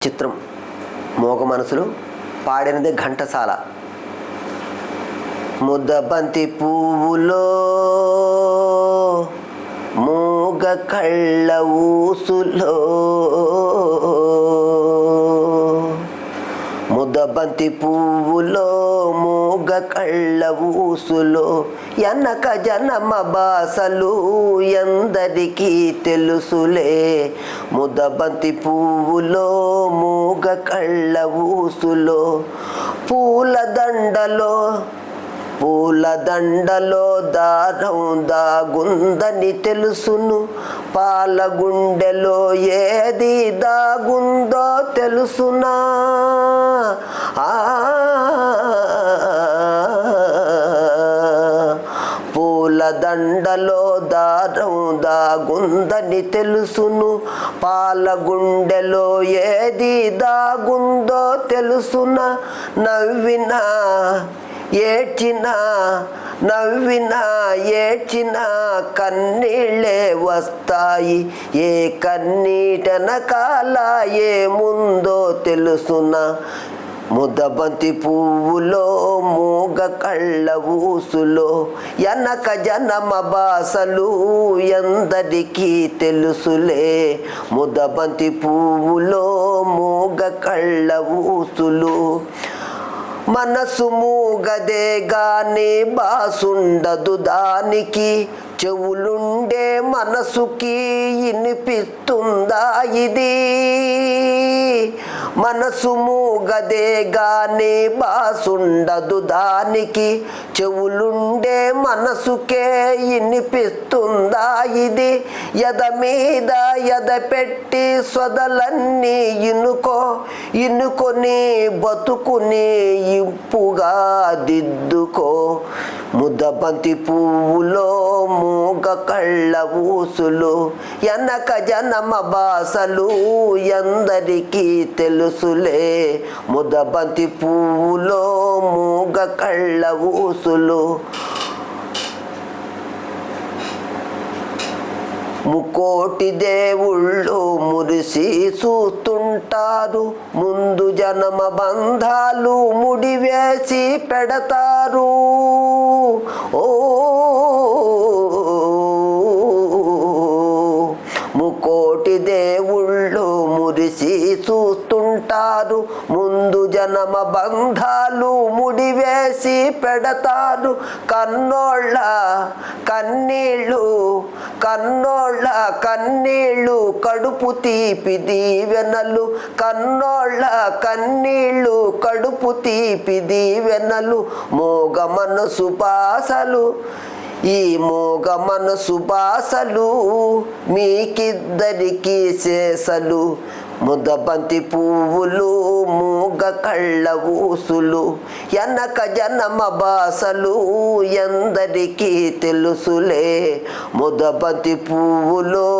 చిత్రం మోగ మనసులు పాడినది ఘంటసాల. ముద్దబంతి పువ్వులో మూగ కళ్ళ ఊసులో, ముద్దబంతి పువ్వులో మూగ కళ్ళ ఊసులో, ఎన్నక జనమ బాసలు ఎందరికీ తెలుసులే. ముద్దబంతి పువ్వులో మూగ కళ్ళ ఊసులో, పూల దండలో దారం దాగుందని తెలుసును, పాల గుండెలో ఏది దాగుందో తెలుసునా. పూల దండలో దారం దాగుందని తెలుసును, పాల గుండెలో ఏది దాగుందో తెలుసునా. నవ్వినా ఏడ్చినా కన్నీళ్ళే వస్తాయి, ఏ కన్నీటన కాల ఏముందో తెలుసునా. ముద్దబంతి పువ్వులో మూగ కళ్ళ ఊసులో, ఎనక జనమ బాసలు ఎందరికీ తెలుసులే. ముద్దబంతి పువ్వులో మూగ కళ్ళ ఊసులు, మనసు మూగదే గాని బాసుండదు దానికి, చెవులుండే మనసుకి వినిపిస్తుందా ఇది. మనసు మూగదే గాని బాసుండదు దానికి, చెవులుండే మనసుకే వినిపిస్తుందా ఇది. ఎద మీద ఎద పెట్టి సొదలన్నీ ఇనుకొని బతుకుని ఇంపుగా దిద్దుకో. ముద్దబంతి పువ్వులో మూగ కళ్ళ ఊసులు, ఎనక జనమ బాసలు ఎందరికీ తెలుసులే. ముద్దబంతి పువ్వులో మూగ కళ్ళ ఊసులు, ముకోటి దేవుళ్ళు మురిసి చూస్తుంటారు, ముందు జనమ బంధాలు ముడివేసి పెడతారు. ముకోటి దేవుళ్ళు మురిసి చూస్తుంటారు, ముందు జనమ బంధాలు ముడివేసి పెడతారు. కన్నోళ్ళ కన్నీళ్ళు కడుపు తీపి దీవెనలు, కన్నోళ్ళ కన్నీళ్ళు కడుపు తీపి దీవెనలు. మోగ మనసు బాసలు, ఈ మోగ మనసు బాసలు మీకిద్దరికీ శేషలు. ముద్దబంతి పువ్వులు మూగ కళ్ళ ఊసులు, ఎనక జనమ బాసలు ఎందరికీ తెలుసులే. ముద్దబంతి పువ్వులో